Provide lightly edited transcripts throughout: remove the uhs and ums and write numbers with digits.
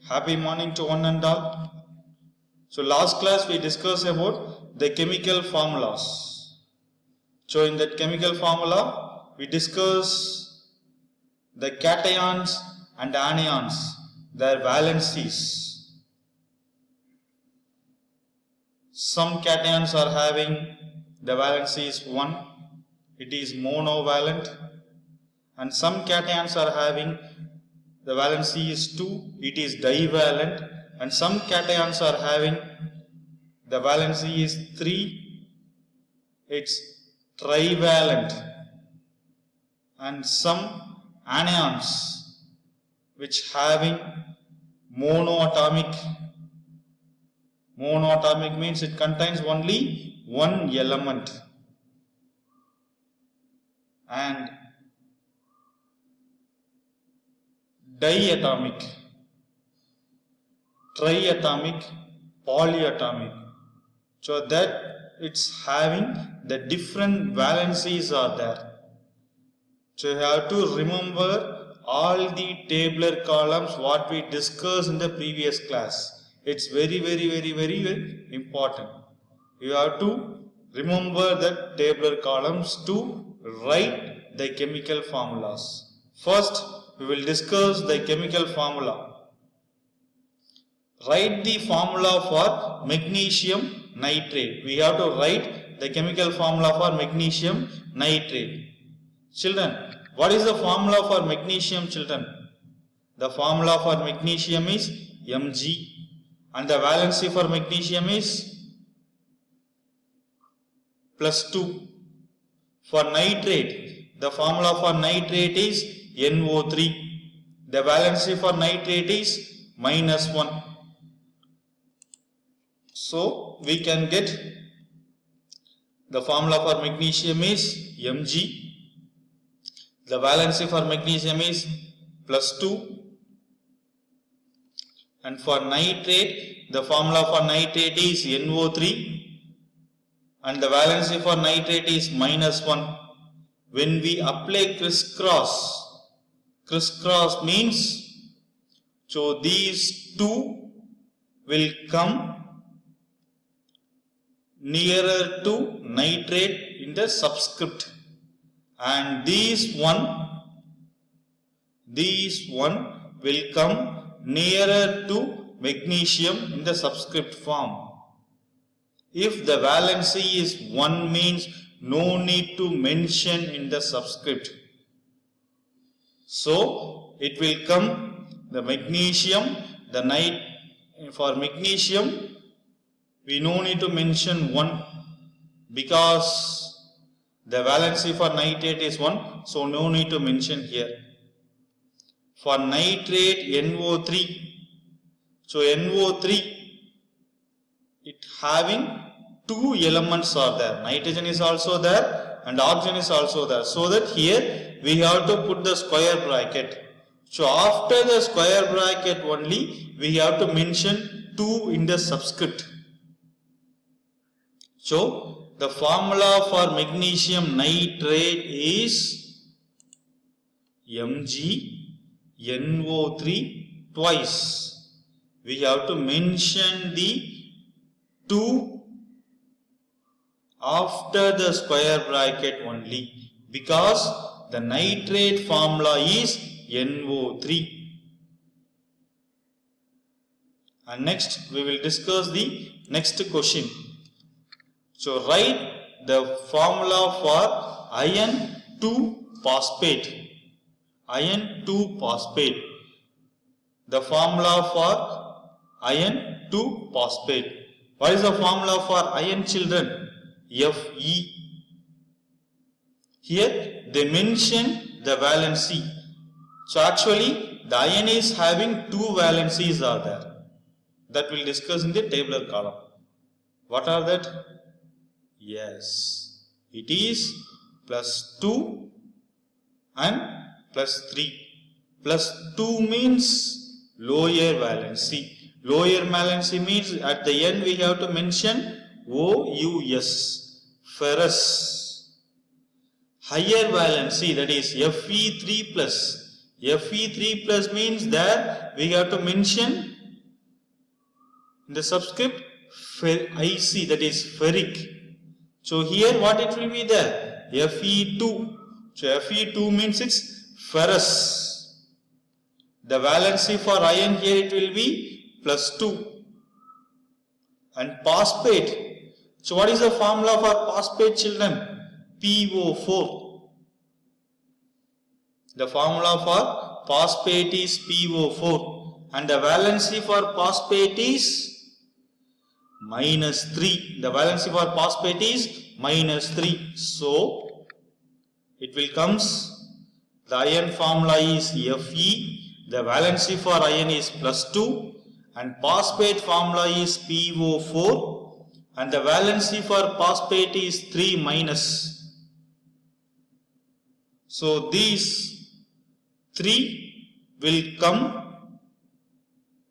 Happy morning to one and all. So last class we discussed about the chemical formulas. So in that chemical formula we discussed the cations and anions, their valencies. Some cations are having the valency is 1, it is monovalent, and some cations are having the valency is 2, it is divalent, and some cations are having the valency is 3, it's trivalent, and some anions which having monoatomic means it contains only one element, and diatomic, triatomic, polyatomic. So that it's having the different valencies are there. So you have to remember all the tabular columns what we discussed in the previous class. It's very important. You have to remember the tabular columns to write the chemical formulas. First, we will discuss the chemical formula. Write the formula for magnesium nitrate. We have to write the chemical formula for magnesium nitrate. Children, what is the formula for magnesium, children? The formula for magnesium is Mg, and the valency for magnesium is +2. For nitrate, the formula for nitrate is NO3. The valency for nitrate is -1. So we can get the formula for magnesium is Mg. The valency for magnesium is +2. And for nitrate, the formula for nitrate is NO3. And the valency for nitrate is -1. When we apply crisscross means, so these two will come nearer to nitrate in the subscript, and these one will come nearer to magnesium in the subscript form. If the valency is 1 means no need to mention in the subscript. So it will come the magnesium, for magnesium we no need to mention 1 because the valency for nitrate is 1, so no need to mention here. For nitrate NO3, so NO3 it having 2 elements are there, nitrogen is also there and oxygen is also there, so that here we have to put the square bracket. So after the square bracket only we have to mention 2 in the subscript. So the formula for magnesium nitrate is MgNO3 twice. We have to mention the 2 after the square bracket only, because the nitrate formula is NO3. And next we will discuss the next question. So write the formula for iron 2 phosphate. Iron 2 phosphate. The formula for iron 2 phosphate. What is the formula for iron, children? Fe. Here they mention the valency. So actually the iron is having 2 valencies are there. That we'll discuss in the tabular column. What are that? Yes, it is +2 and +3. +2 means lower valency. Lower valency means at the end we have to mention OUS, ferrous. Higher valency, that is Fe3+. Fe3+ means that we have to mention In the subscript Ic, that is ferric. So here what it will be there? Fe2. So Fe2 means it's ferrous. The valency for iron here it will be +2. And phosphate. So what is the formula for phosphate, children? PO4. The formula for phosphate is PO4. And the valency for phosphate is -3. The valency for phosphate is -3. So it will comes, the iron formula is Fe, the valency for iron is +2, and phosphate formula is PO4, and the valency for phosphate is 3-. So these 3 will come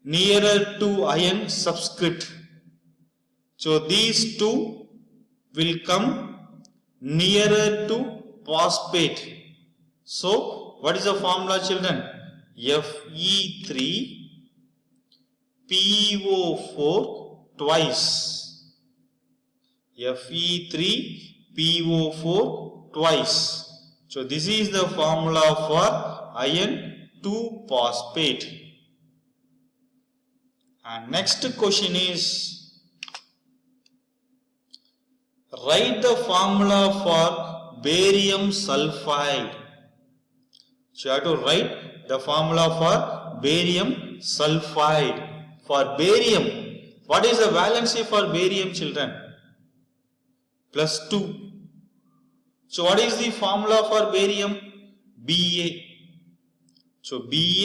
nearer to iron subscript. So these 2 will come nearer to phosphate. So what is the formula, children? Fe3 PO4 twice. Fe3 PO4 twice. So this is the formula for iron 2 phosphate. And next question is, write the formula for barium sulfide. So you have to write the formula for barium sulfide. For barium, what is the valency for barium, children? +2. So what is the formula for barium? Ba. So Ba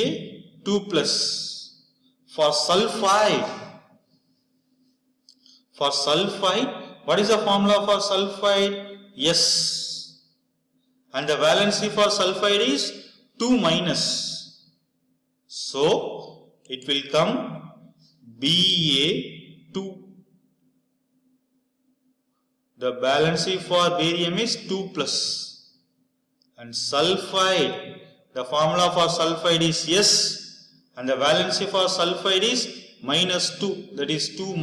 2+. For sulfide, what is the formula for sulfide? S. And the valency for sulfide is 2-. So it will come Ba2. The valency for barium is 2+. And sulfide, the formula for sulfide is S. And the valency for sulfide is -2. That is 2-.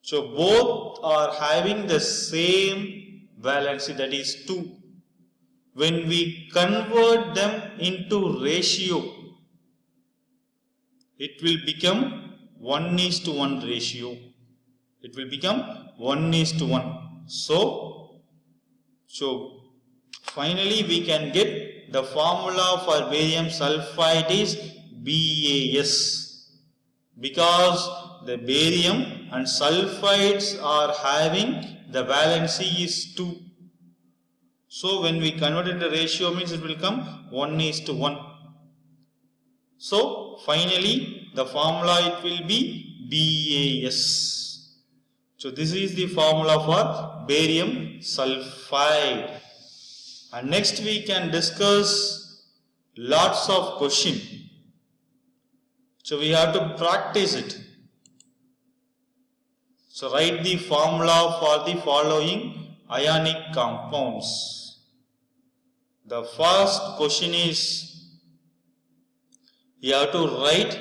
So both are having the same valency, that is 2. When we convert them into ratio, it will become 1:1 ratio. It will become 1:1. So finally we can get the formula for barium sulfide is BaS, because the barium and sulfides are having the valency is 2. So when we convert into ratio means it will come 1:1. So finally the formula it will be BaS. So this is the formula for barium sulfide. And next we can discuss lots of question. So we have to practice it. So write the formula for the following ionic compounds. The first question is, you have to write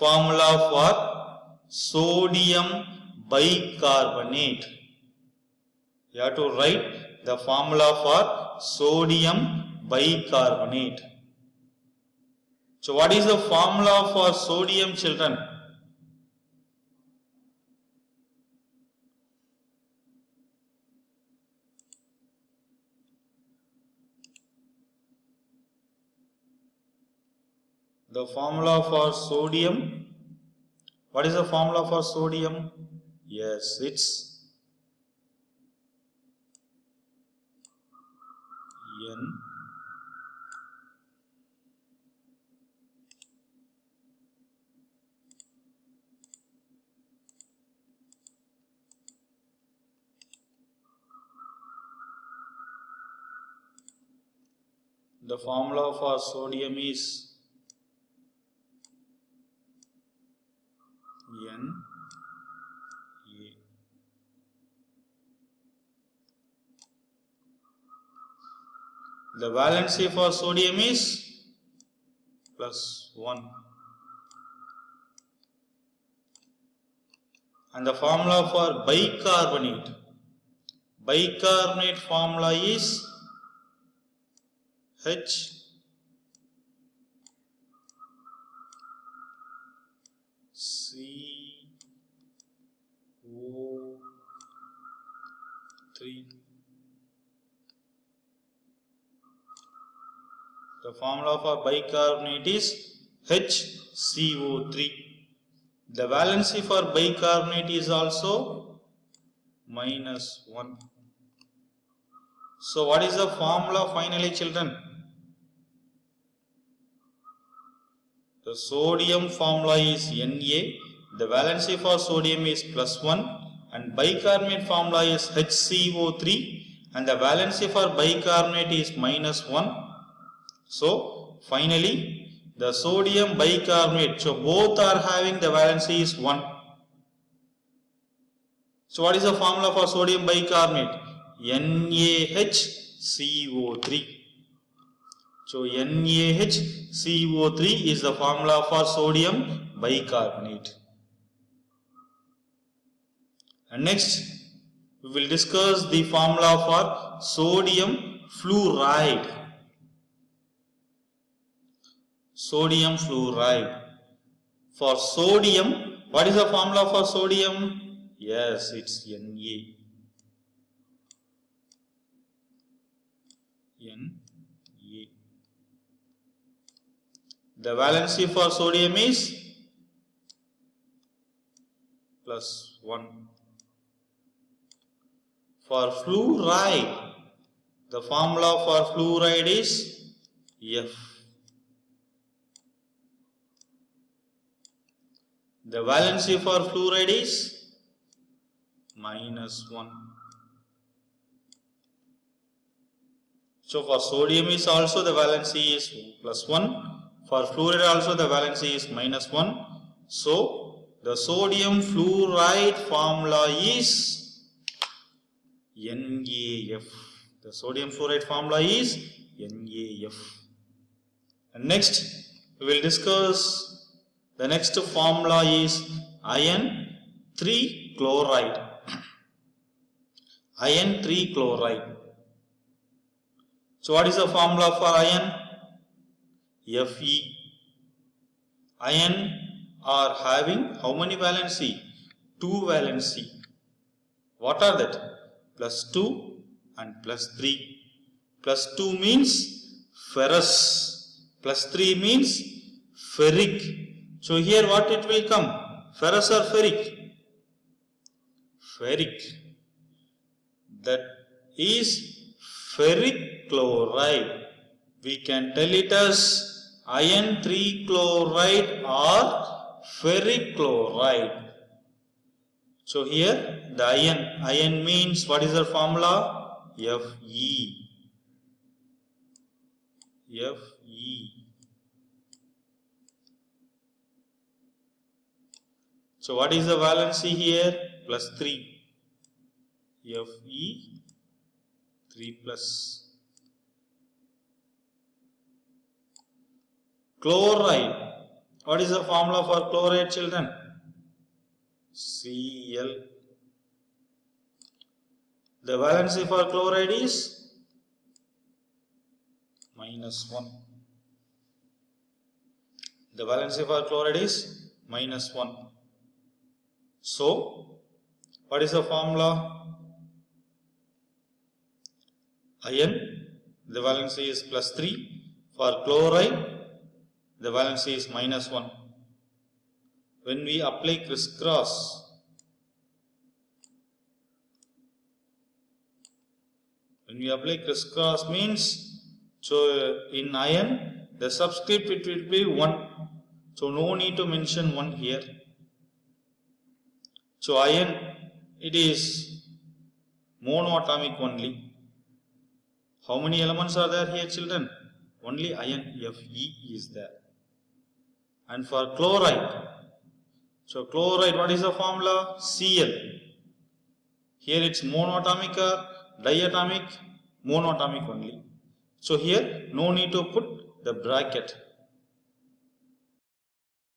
formula for sodium bicarbonate. You have to write the formula for sodium bicarbonate. So what is the formula for sodium, children? The formula for sodium, what is the formula for sodium? Yes, it's N the formula for sodium is Na. The valency for sodium is +1. And the formula for bicarbonate. Bicarbonate formula is HCO3. The formula for bicarbonate is HCO3. The valency for bicarbonate is also -1. So what is the formula finally, children? The sodium formula is Na. The valency for sodium is +1 and bicarbonate formula is HCO3 and the valency for bicarbonate is -1. So finally the sodium bicarbonate, so both are having the valency is 1. So what is the formula for sodium bicarbonate? NaHCO3. So NaHCO3 is the formula for sodium bicarbonate. And next we will discuss the formula for sodium fluoride. Sodium fluoride. For sodium, what is the formula for sodium? Yes, it's Na. The valency for sodium is +1. For fluoride, the formula for fluoride is F. The valency for fluoride is -1. So for sodium is also the valency is +1. For fluoride also the valency is -1. So the sodium fluoride formula is NaF. The sodium fluoride formula is NaF. And next we will discuss the next formula is iron 3 chloride. Iron 3 chloride. So what is the formula for iron? Fe. Iron are having how many valency? 2 valency. What are that? +2 and +3. +2 means ferrous. +3 means ferric. So here what it will come? Ferrous or ferric? Ferric. That is ferric chloride. We can tell it as iron 3 chloride or ferric chloride. So here the iron means what is the formula? Fe. Fe. So what is the valency here? +3. Fe 3+. Chloride. What is the formula for chloride, children? Cl. The valency for chloride is -1. The valency for chloride is -1. So, what is the formula? Iron, the valency is +3. For chloride, the valency is -1. When we apply crisscross, means, so in iron, the subscript it will be 1. So no need to mention 1 here. So iron, it is monoatomic only. How many elements are there here, children? Only iron Fe is there. And for chloride, so chloride, what is the formula? Cl. Here it's monoatomic or diatomic? Monoatomic only. So here no need to put the bracket.